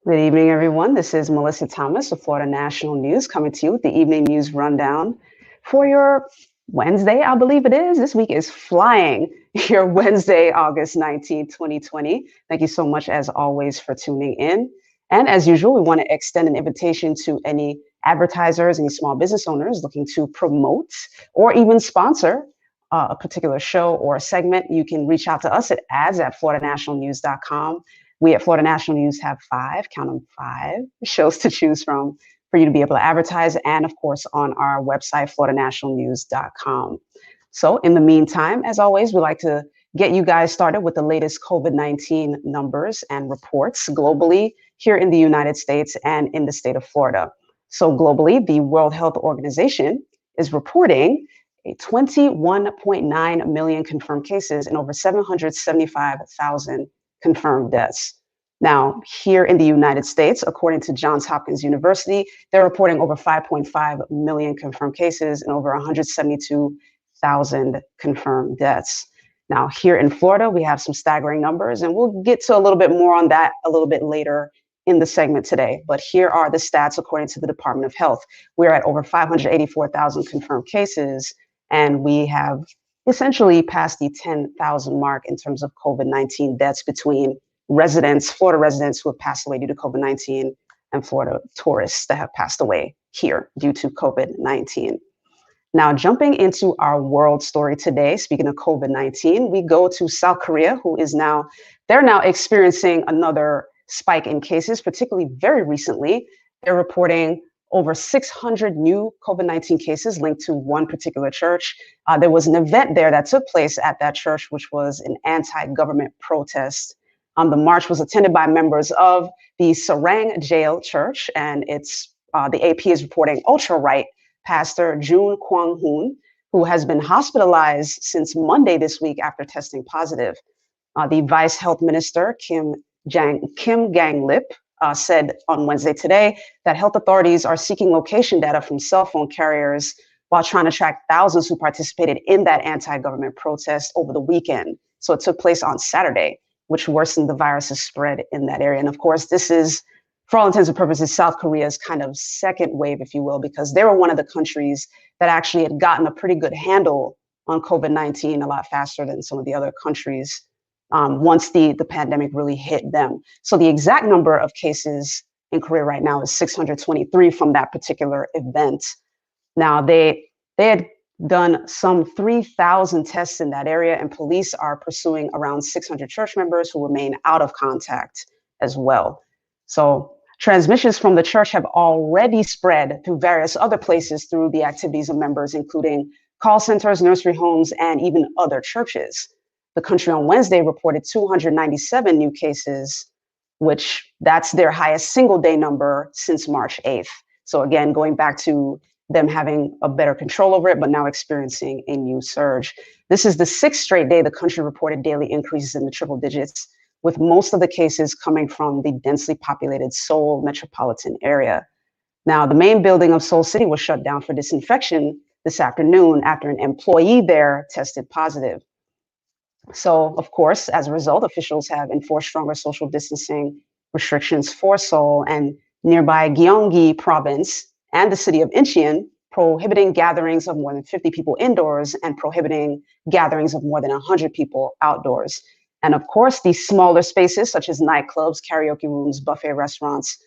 Good evening, everyone. This is Melissa Thomas of Florida National News coming to you with the evening news rundown for your Wednesday, I believe it is. This week is flying. Your Wednesday, August 19th, 2020. Thank you so much, as always, for tuning in. And as usual, we want to extend an invitation to any advertisers, any small business owners looking to promote or even sponsor a particular show or a segment. You can reach out to us at ads@floridanationalnews.com. We at Florida National News have count them five shows to choose from for you to be able to advertise, and of course on our website, floridanationalnews.com. So in the meantime, as always, we like to get you guys started with the latest COVID-19 numbers and reports globally here in the United States and in the state of Florida. So globally, the World Health Organization is reporting a 21.9 million confirmed cases and over 775,000 confirmed deaths. Now, here in the United States, according to Johns Hopkins University, they're reporting over 5.5 million confirmed cases and over 172,000 confirmed deaths. Now, here in Florida, we have some staggering numbers, and we'll get to a little bit more on that a little bit later in the segment today. But here are the stats according to the Department of Health. We're at over 584,000 confirmed cases, and we have essentially passed the 10,000 mark in terms of COVID-19 deaths between residents, Florida residents who have passed away due to COVID-19, and Florida tourists that have passed away here due to COVID-19. Now, jumping into our world story today, speaking of COVID-19, we go to South Korea, they're now experiencing another spike in cases, particularly very recently. They're reporting over 600 new COVID-19 cases linked to one particular church. There was an event there that took place at that church, which was an anti-government protest. The march was attended by members of the Sarang Jail Church, and the AP is reporting ultra-right pastor Jun Kwang-hoon, who has been hospitalized since Monday this week after testing positive. The Vice Health Minister, Kim Gang-lip, said on Wednesday today that health authorities are seeking location data from cell phone carriers while trying to track thousands who participated in that anti-government protest over the weekend. So it took place on Saturday, which worsened the virus's spread in that area. And of course, this is, for all intents and purposes, South Korea's kind of second wave, if you will, because they were one of the countries that actually had gotten a pretty good handle on COVID-19 a lot faster than some of the other countries once the pandemic really hit them. So the exact number of cases in Korea right now is 623 from that particular event. Now, they had done some 3,000 tests in that area, and police are pursuing around 600 church members who remain out of contact as well. So transmissions from the church have already spread through various other places through the activities of members, including call centers, nursery homes, and even other churches. The country on Wednesday reported 297 new cases, which that's their highest single day number since March 8th. So again, going back to them having a better control over it, but now experiencing a new surge. This is the sixth straight day the country reported daily increases in the triple digits, with most of the cases coming from the densely populated Seoul metropolitan area. Now, the main building of Seoul City was shut down for disinfection this afternoon after an employee there tested positive. So, of course, as a result, officials have enforced stronger social distancing restrictions for Seoul and nearby Gyeonggi province and the city of Incheon, prohibiting gatherings of more than 50 people indoors and prohibiting gatherings of more than 100 people outdoors. And of course, these smaller spaces such as nightclubs, karaoke rooms, buffet restaurants,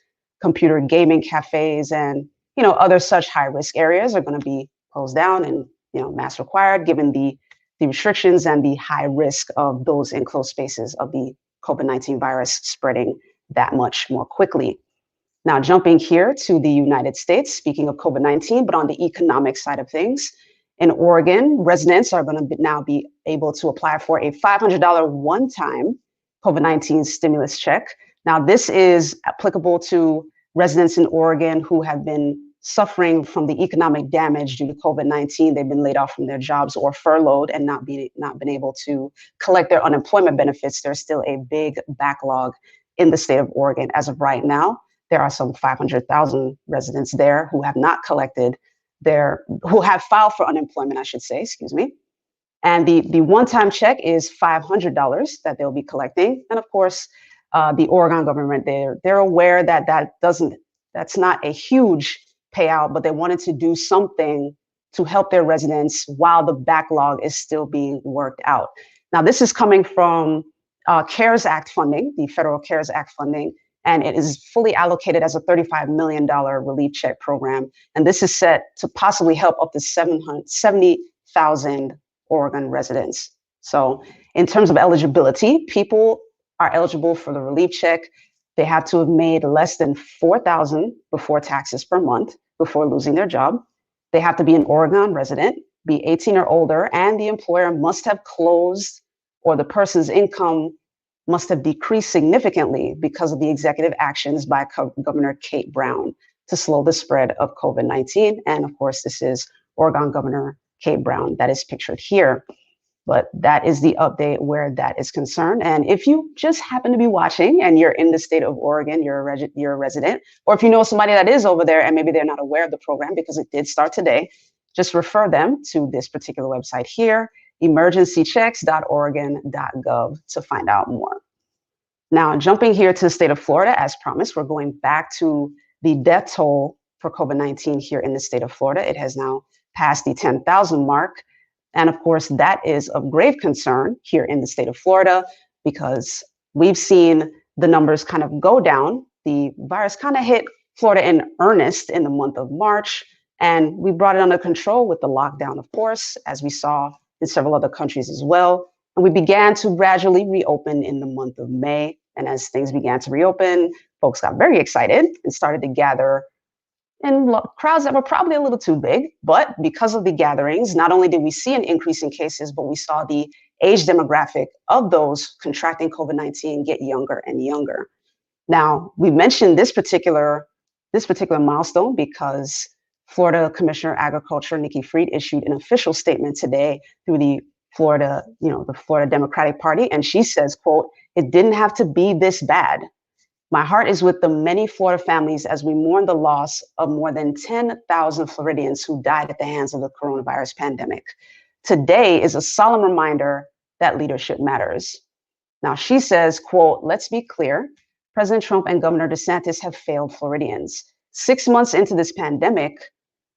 computer gaming cafes, and other such high-risk areas are going to be closed down and mask required, given the restrictions and the high risk of those enclosed spaces of the COVID-19 virus spreading that much more quickly. Now, jumping here to the United States, speaking of COVID-19, but on the economic side of things, in Oregon, residents are going to now be able to apply for a $500 one-time COVID-19 stimulus check. Now, this is applicable to residents in Oregon who have been suffering from the economic damage due to COVID-19. They've been laid off from their jobs or furloughed and not been able to collect their unemployment benefits. There's still a big backlog in the state of Oregon. As of right now, there are some 500,000 residents there who have not collected who have filed for unemployment, I should say, excuse me. And the one-time check is $500 that they'll be collecting. And of course, the Oregon government, they're aware that that's not a huge payout, but they wanted to do something to help their residents while the backlog is still being worked out. Now, this is coming from CARES Act funding, the federal CARES Act funding, and it is fully allocated as a $35 million relief check program. And this is set to possibly help up to 70,000 Oregon residents. So in terms of eligibility, people are eligible for the relief check. They have to have made less than $4,000 before taxes per month before losing their job. They have to be an Oregon resident, be 18 or older, and the employer must have closed, or the person's income must have decreased significantly because of the executive actions by Governor Kate Brown to slow the spread of COVID-19. And of course, this is Oregon Governor Kate Brown that is pictured here. But that is the update where that is concerned. And if you just happen to be watching and you're in the state of Oregon, you're a resident, or if you know somebody that is over there and maybe they're not aware of the program because it did start today, just refer them to this particular website here, emergencychecks.oregon.gov, to find out more. Now, jumping here to the state of Florida, as promised, we're going back to the death toll for COVID-19 here in the state of Florida. It has now passed the 10,000 mark. And of course, that is of grave concern here in the state of Florida because we've seen the numbers kind of go down. The virus kind of hit Florida in earnest in the month of March, and we brought it under control with the lockdown, of course, as we saw in several other countries as well. And we began to gradually reopen in the month of May. And as things began to reopen, folks got very excited and started to gather in crowds that were probably a little too big. But because of the gatherings, not only did we see an increase in cases, but we saw the age demographic of those contracting COVID-19 get younger and younger. Now, we mentioned this particular milestone because Florida Commissioner of Agriculture Nikki Fried issued an official statement today through the Florida Democratic Party, and she says, quote, "It didn't have to be this bad. My heart is with the many Florida families as we mourn the loss of more than 10,000 Floridians who died at the hands of the coronavirus pandemic. Today is a solemn reminder that leadership matters." Now, she says, quote, "Let's be clear. President Trump and Governor DeSantis have failed Floridians. 6 months into this pandemic,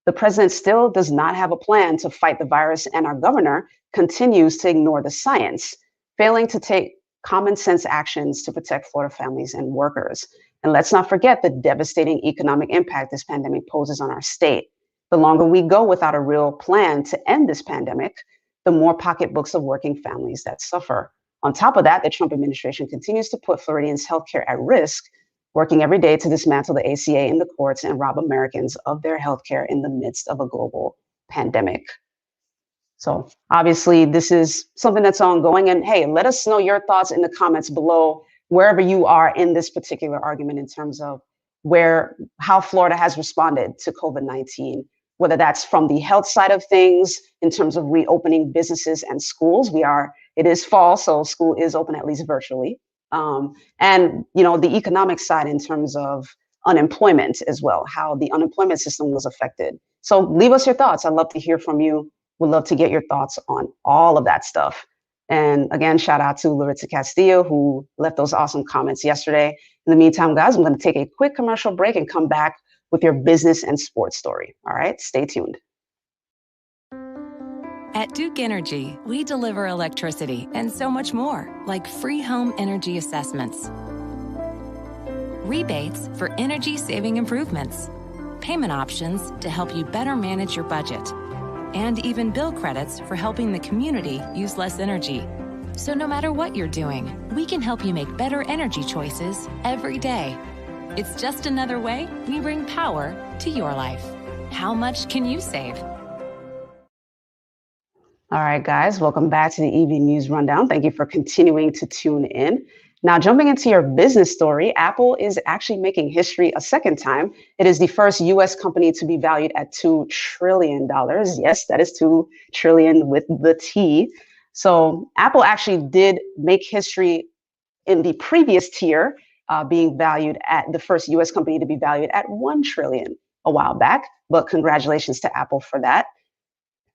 the president still does not have a plan to fight the virus, and our governor continues to ignore the science, failing to take common sense actions to protect Florida families and workers. And let's not forget the devastating economic impact this pandemic poses on our state. The longer we go without a real plan to end this pandemic, the more pocketbooks of working families that suffer. On top of that, the Trump administration continues to put Floridians' healthcare at risk, working every day to dismantle the ACA in the courts and rob Americans of their healthcare in the midst of a global pandemic." So obviously, this is something that's ongoing. And hey, let us know your thoughts in the comments below, wherever you are in this particular argument in terms of how Florida has responded to COVID-19, whether that's from the health side of things in terms of reopening businesses and schools. It is fall, so school is open at least virtually. And the economic side in terms of unemployment as well, how the unemployment system was affected. So leave us your thoughts. I'd love to hear from you. Would love to get your thoughts on all of that stuff. And again, shout out to Larissa Castillo, who left those awesome comments yesterday. In the meantime, guys, I'm going to take a quick commercial break and come back with your business and sports story. All right, stay tuned. At Duke Energy, we deliver electricity and so much more, like free home energy assessments, rebates for energy-saving improvements, payment options to help you better manage your budget, and even bill credits for helping the community use less energy. So no matter what you're doing, we can help you make better energy choices every day. It's just another way we bring power to your life. How much can you save? All right, guys, welcome back to the Evening News Rundown. Thank you for continuing to tune in. Now, jumping into your business story, Apple is actually making history a second time. It is the first US company to be valued at $2 trillion. Yes, that is 2 trillion with the T. So Apple actually did make history in the previous tier, being valued at the first US company to be valued at 1 trillion a while back. But congratulations to Apple for that.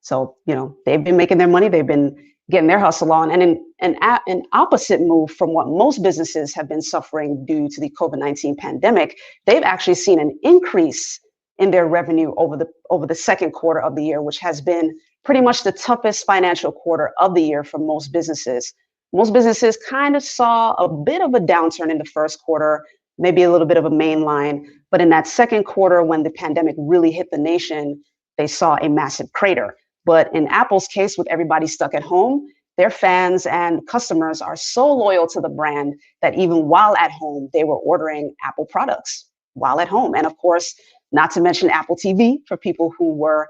So, they've been making their money. They've been getting their hustle on. And in an opposite move from what most businesses have been suffering due to the COVID-19 pandemic, they've actually seen an increase in their revenue over the second quarter of the year, which has been pretty much the toughest financial quarter of the year for most businesses. Most businesses kind of saw a bit of a downturn in the first quarter, maybe a little bit of a mainline, but in that second quarter, when the pandemic really hit the nation, they saw a massive crater. But in Apple's case, with everybody stuck at home, their fans and customers are so loyal to the brand that even while at home, they were ordering Apple products while at home. And of course, not to mention Apple TV for people who were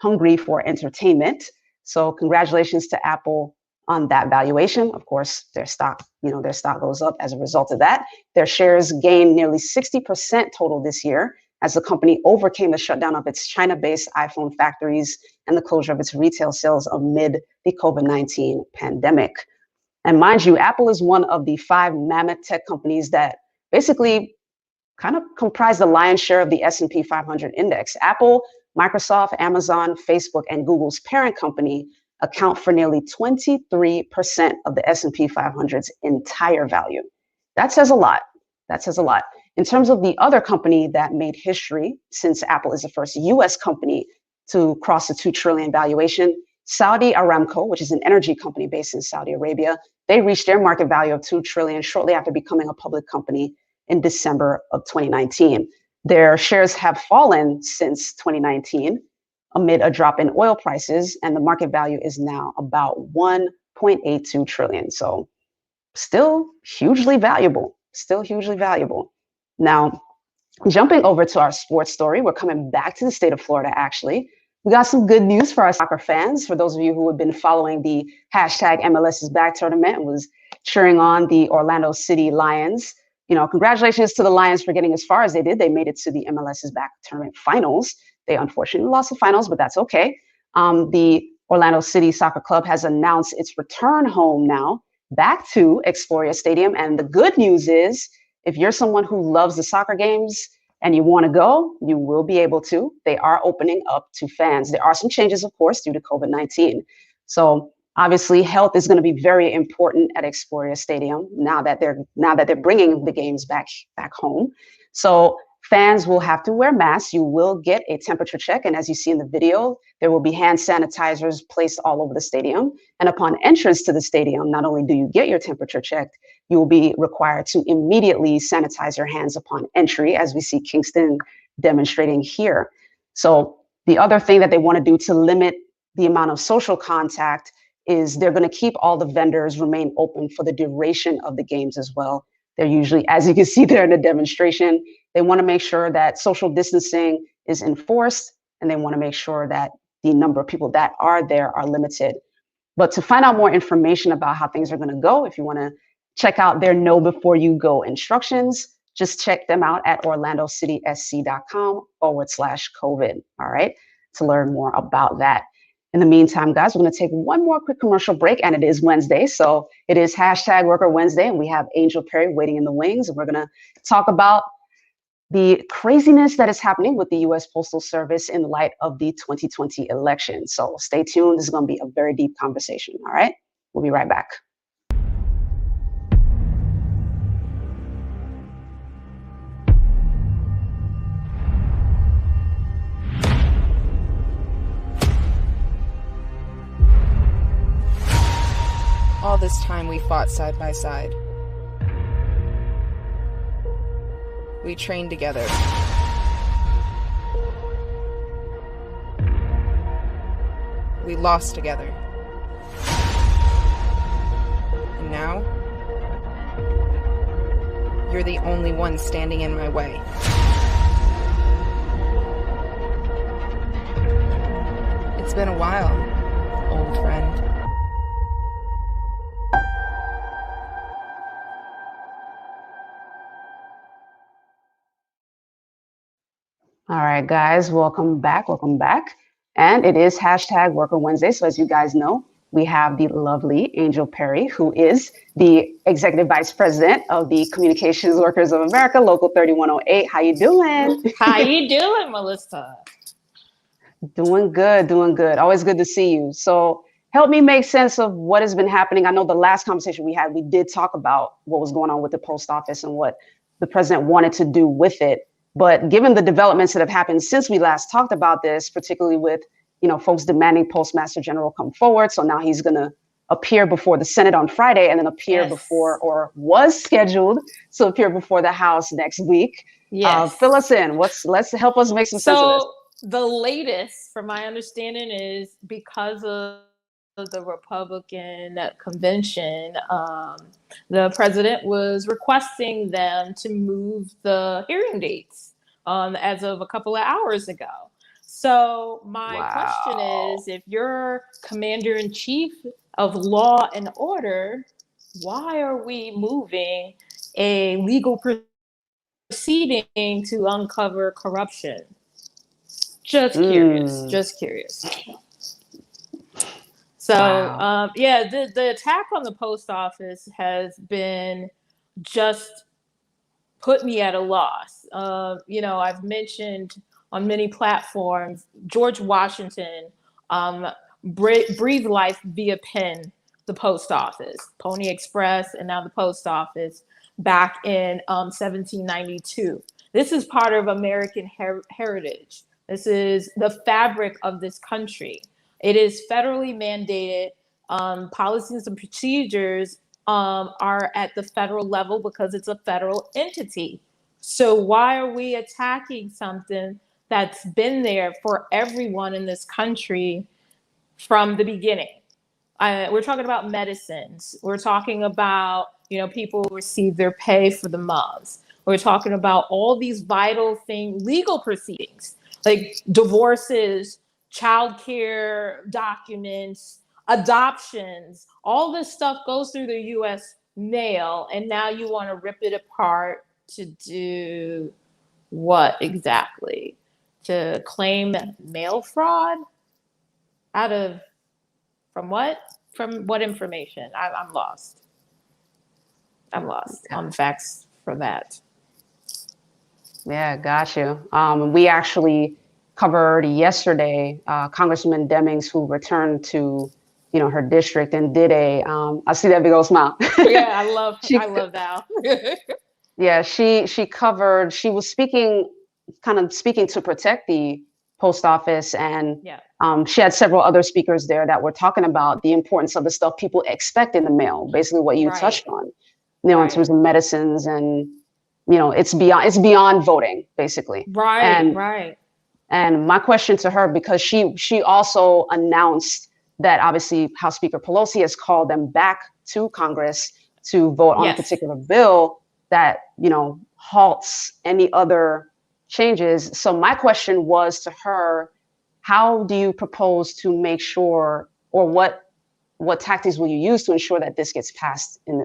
hungry for entertainment. So congratulations to Apple on that valuation. Of course, their stock goes up as a result of that. Their shares gained nearly 60% total this year as the company overcame the shutdown of its China-based iPhone factories and the closure of its retail sales amid the COVID-19 pandemic. And mind you, Apple is one of the 5 mammoth tech companies that basically kind of comprise the lion's share of the S&P 500 index. Apple, Microsoft, Amazon, Facebook, and Google's parent company account for nearly 23% of the S&P 500's entire value. That says a lot. That says a lot. In terms of the other company that made history, since Apple is the first US company to cross the 2 trillion valuation, Saudi Aramco, which is an energy company based in Saudi Arabia, they reached their market value of 2 trillion shortly after becoming a public company in December of 2019. Their shares have fallen since 2019 amid a drop in oil prices, and the market value is now about 1.82 trillion. So still hugely valuable, Now, jumping over to our sports story, we're coming back to the state of Florida, actually. We got some good news for our soccer fans. For those of you who have been following the hashtag MLS is back tournament and was cheering on the Orlando City Lions, congratulations to the Lions for getting as far as they did. They made it to the MLS is back tournament finals. They unfortunately lost the finals, but that's okay. The Orlando City Soccer Club has announced its return home now back to Exploria Stadium. And the good news is, if you're someone who loves the soccer games and you want to go, you will be able to. They are opening up to fans. There are some changes, of course, due to COVID-19. So obviously, health is going to be very important at Exploria Stadium now that they're bringing the games back home. So fans will have to wear masks. You will get a temperature check. And as you see in the video, there will be hand sanitizers placed all over the stadium. And upon entrance to the stadium, not only do you get your temperature checked, you will be required to immediately sanitize your hands upon entry, as we see Kingston demonstrating here. So the other thing that they want to do to limit the amount of social contact is they're going to keep all the vendors remain open for the duration of the games as well. They're usually, as you can see there in the demonstration, they want to make sure that social distancing is enforced, and they want to make sure that the number of people that are there are limited. But to find out more information about how things are going to go, if you want to check out their know before you go instructions, just check them out at orlandocitysc.com/COVID, all right, to learn more about that. In the meantime, guys, we're going to take one more quick commercial break, and it is Wednesday. So it is hashtag Worker Wednesday, and we have Angel Perry waiting in the wings. And we're going to talk about the craziness that is happening with the U.S. Postal Service in light of the 2020 election. So stay tuned. This is going to be a very deep conversation. All right. We'll be right back. All this time we fought side by side. We trained together. We lost together. And now, you're the only one standing in my way. It's been a while, old friend. All right, guys, welcome back. And it is hashtag Worker Wednesday. So as you guys know, we have the lovely Angel Perry, who is the Executive Vice President of the Communications Workers of America, Local 3108. How you doing? How you doing, Melissa? Doing good, doing good. Always good to see you. So help me make sense of what has been happening. I know the last conversation we had, we did talk about what was going on with the post office and what the president wanted to do with it. But given the developments that have happened since we last talked about this, particularly with, folks demanding Postmaster General come forward. So now he's going to appear before the Senate on Friday and then appear before, or was scheduled to appear before the House next week. Yes. Fill us in. Let's help us make some sense of this. The latest, from my understanding, is because of the Republican convention, the president was requesting them to move the hearing dates as of a couple of hours ago. So my question is, if you're commander-in-chief of law and order, why are we moving a legal proceeding to uncover corruption? Just curious. So, the attack on the post office has been just put me at a loss. I've mentioned on many platforms, George Washington breathed life via pen, the post office, Pony Express, and now the post office back in 1792. This is part of American heritage. This is the fabric of this country. It is federally mandated. Policies and procedures are at the federal level because it's a federal entity. So why are we attacking something that's been there for everyone in this country from the beginning? We're talking about medicines. We're talking about, people who receive their pay for the months. We're talking about all these vital legal proceedings, like divorces, childcare documents, adoptions. All this stuff goes through the U.S. mail, and now you want to rip it apart to do what exactly? To claim mail fraud? From what information? I'm lost. I'm lost on facts for that. Yeah, got you. We actually covered yesterday Congressman Demings, who returned to, her district and did I see that big old smile. Yeah, I love that. Yeah, she was speaking to protect the post office, and she had several other speakers there that were talking about the importance of the stuff people expect in the mail, basically what you touched on, in terms of medicines and, it's beyond voting, basically. Right. And my question to her, because she also announced that obviously House Speaker Pelosi has called them back to Congress to vote on a particular bill that, halts any other changes. So my question was to her, how do you propose to make sure, or what tactics will you use to ensure that this gets passed and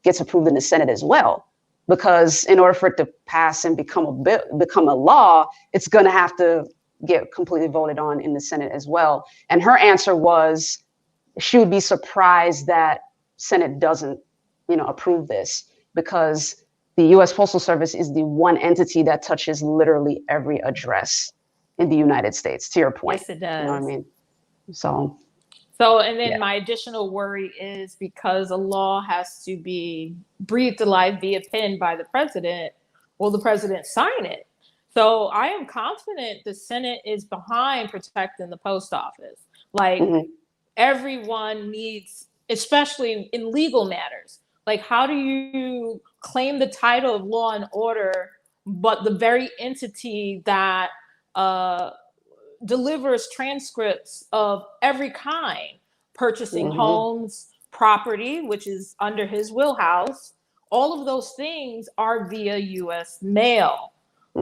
gets approved in the Senate as well? Because in order for it to pass and become a law, it's going to have to get completely voted on in the Senate as well. And her answer was she would be surprised that Senate doesn't, approve this, because the U.S. Postal Service is the one entity that touches literally every address in the United States, to your point. Yes, it does. You know what I mean? So, and then my additional worry is because a law has to be breathed to life via pen by the president, will the president sign it? So I am confident the Senate is behind protecting the post office. Everyone needs, especially in legal matters, how do you claim the title of law and order, but the very entity that delivers transcripts of every kind, purchasing homes, property, which is under his wheelhouse, all of those things are via U.S. mail.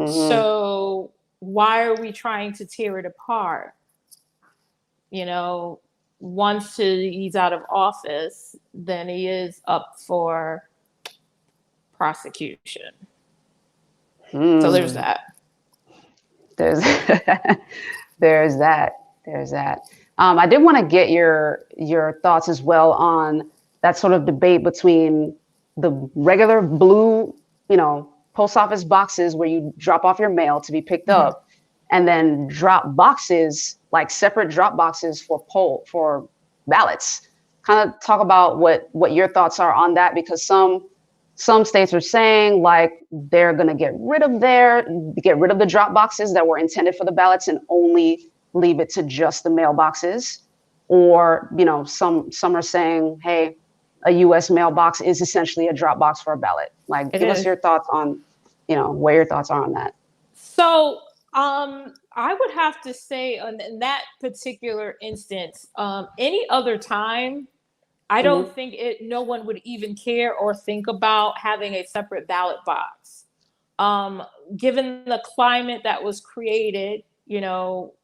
So why are we trying to tear it apart? Once he's out of office, then he is up for prosecution. So there's that. There's that. I did want to get your thoughts as well on that sort of debate between the regular blue, post office boxes where you drop off your mail to be picked up, and then drop boxes, like separate drop boxes for ballots. Kind of talk about what your thoughts are on that, because some states are saying like they're going to get rid of the drop boxes that were intended for the ballots and only leave it to just the mailboxes. Or, some are saying, hey, a U.S. mailbox is essentially a drop box for a ballot. Like, give us your thoughts on, where your thoughts are on that. So I would have to say in that particular instance, any other time, I don't think no one would even care or think about having a separate ballot box. Given the climate that was created,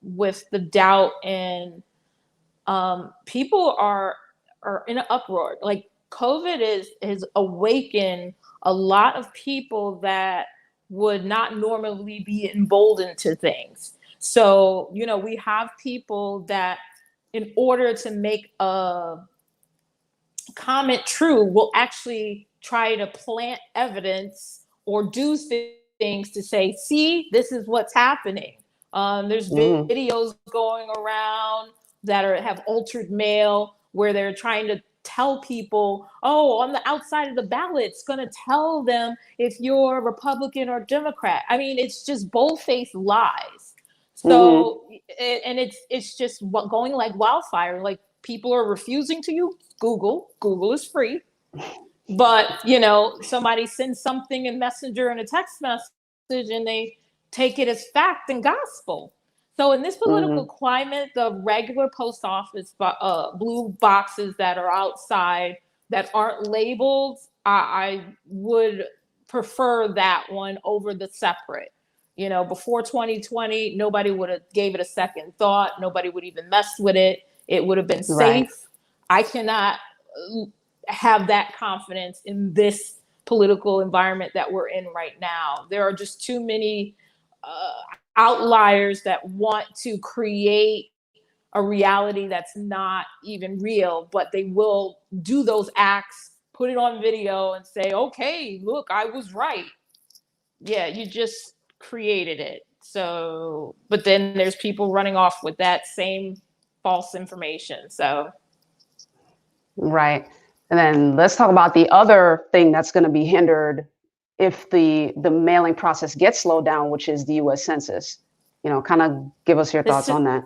with the doubt, and people are in an uproar. Like, COVID has awakened a lot of people that would not normally be emboldened to things. So, we have people that, in order to make a comment true, will actually try to plant evidence or do things to say, see, this is what's happening. There's videos going around that have altered mail, where they're trying to tell people, oh, on the outside of the ballot, it's going to tell them if you're Republican or Democrat. I mean, it's just bold-faced lies. So, and it's just going like wildfire. Like, people are refusing to use Google. Google is free. But, somebody sends something in Messenger and a text message, and they take it as fact and gospel. So in this political climate, the regular post office blue boxes that are outside that aren't labeled, I would prefer that one over the separate. Before 2020, nobody would have gave it a second thought. Nobody would even mess with it. It would have been safe. Right. I cannot have that confidence in this political environment that we're in right now. There are just too many outliers that want to create a reality that's not even real, but they will do those acts, put it on video, and say, okay, look, I was right. Yeah, you just created it. So, but then there's people running off with that same false information. So, right. And then let's talk about the other thing that's going to be hindered if the mailing process gets slowed down, which is the U.S. Census. Kind of give us your thoughts on that.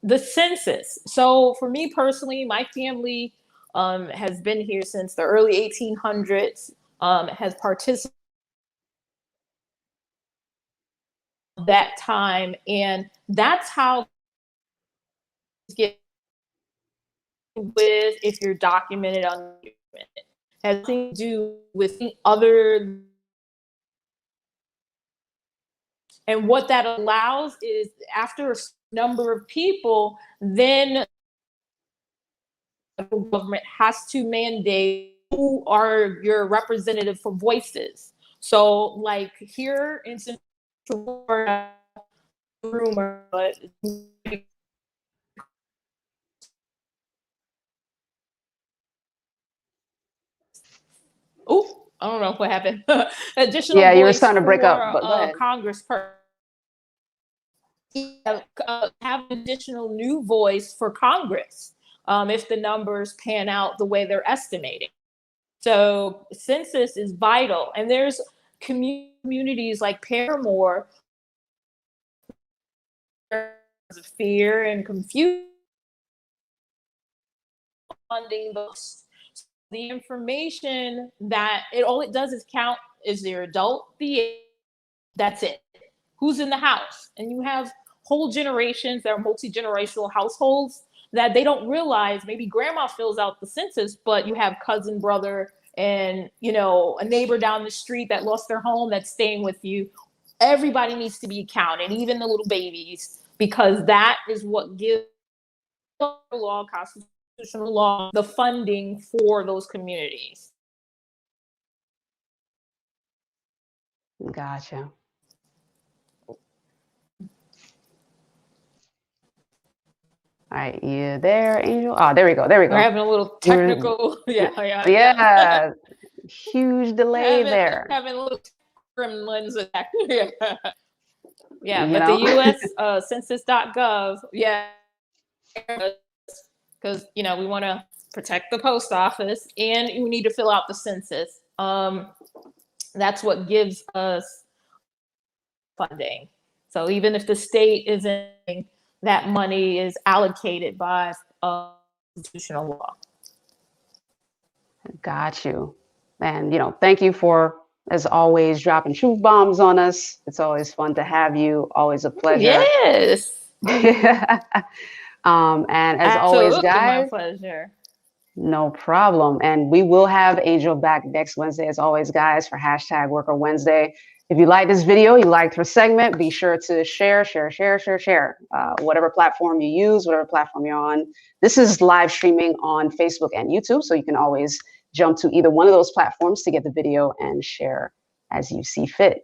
The census. So for me personally, my family has been here since the early 1800s, has participated that time, and that's how get with if you're documented on has nothing to do with other. And what that allows is, after a number of people, then the government has to mandate who are your representative for voices. So, like here in Central Florida, rumor, but oh, I don't know what happened. Additional voice, you were starting to break up, but go ahead. Congressperson. Have additional new voice for Congress if the numbers pan out the way they're estimating. So census is vital, and there's communities like Paramore, fear and confusion funding those. The information that all it does is count is your adult, that's it. Who's in the house? And you have whole generations that are multi-generational households that they don't realize. Maybe grandma fills out the census, but you have cousin, brother, and a neighbor down the street that lost their home that's staying with you. Everybody needs to be counted, even the little babies, because that is what gives law, constitutional law, the funding for those communities. Gotcha. All right, you there, Angel? Oh, there we go. We're having a little technical, yeah. Huge delay there. Having a little gremlins attack. Yeah. Yeah, you but the know? U.S. Census.gov, yeah, because we want to protect the post office, and we need to fill out the census. That's what gives us funding. So even if the state isn't, that money is allocated by constitutional law. Got you. And, thank you for, as always, dropping truth bombs on us. It's always fun to have you. Always a pleasure. Yes. And as always, Absolutely, my guys, pleasure. no problem. And we will have Angel back next Wednesday, as always, guys, for hashtag Worker Wednesday. If you like this video, you liked her segment, be sure to share. Whatever platform you use, whatever platform you're on. This is live streaming on Facebook and YouTube, so you can always jump to either one of those platforms to get the video and share as you see fit.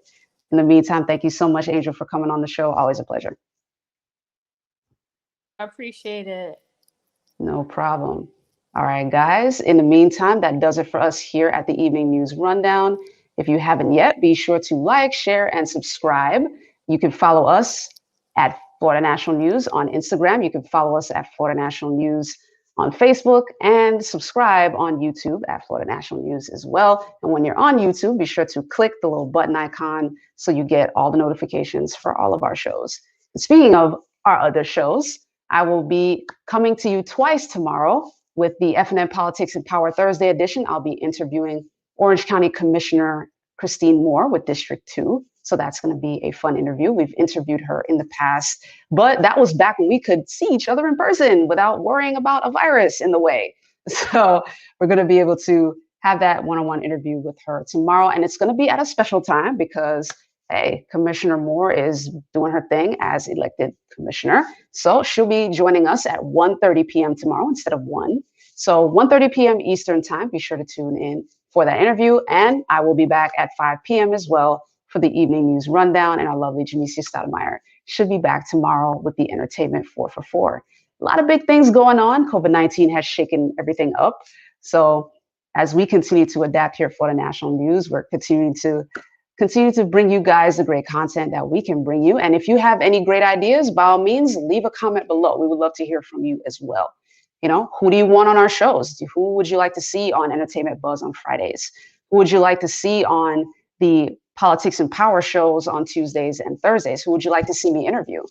In the meantime, thank you so much, Angel, for coming on the show. Always a pleasure. I appreciate it. No problem. All right, guys. In the meantime, that does it for us here at the Evening News Rundown. If you haven't yet, be sure to like, share, and subscribe. You can follow us at Florida National News on Instagram. You can follow us at Florida National News on Facebook, and subscribe on YouTube at Florida National News as well. And when you're on YouTube, be sure to click the little button icon so you get all the notifications for all of our shows. And speaking of our other shows, I will be coming to you twice tomorrow with the FNN Politics and Power Thursday edition. I'll be interviewing Orange County Commissioner Christine Moore with District 2. So that's going to be a fun interview. We've interviewed her in the past, but that was back when we could see each other in person without worrying about a virus in the way. So we're going to be able to have that one-on-one interview with her tomorrow. And it's going to be at a special time because, hey, Commissioner Moore is doing her thing as elected commissioner. So she'll be joining us at 1:30 p.m. tomorrow instead of 1. So 1:30 p.m. Eastern time. Be sure to tune in for that interview. And I will be back at 5 p.m. as well for the Evening News Rundown. And our lovely Janicia Stoudemire should be back tomorrow with the Entertainment 4 for 4. A lot of big things going on. COVID-19 has shaken everything up. So as we continue to adapt here at Florida National News, we're continuing to bring you guys the great content that we can bring you. And if you have any great ideas, by all means, leave a comment below. We would love to hear from you as well. Who do you want on our shows? Who would you like to see on Entertainment Buzz on Fridays? Who would you like to see on the Politics and Power shows on Tuesdays and Thursdays? Who would you like to see me interview?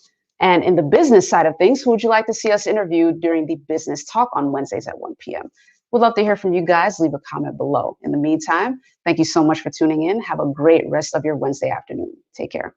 And in the business side of things, who would you like to see us interview during the business talk on Wednesdays at 1 p.m.? We'd love to hear from you guys. Leave a comment below. In the meantime, thank you so much for tuning in. Have a great rest of your Wednesday afternoon. Take care.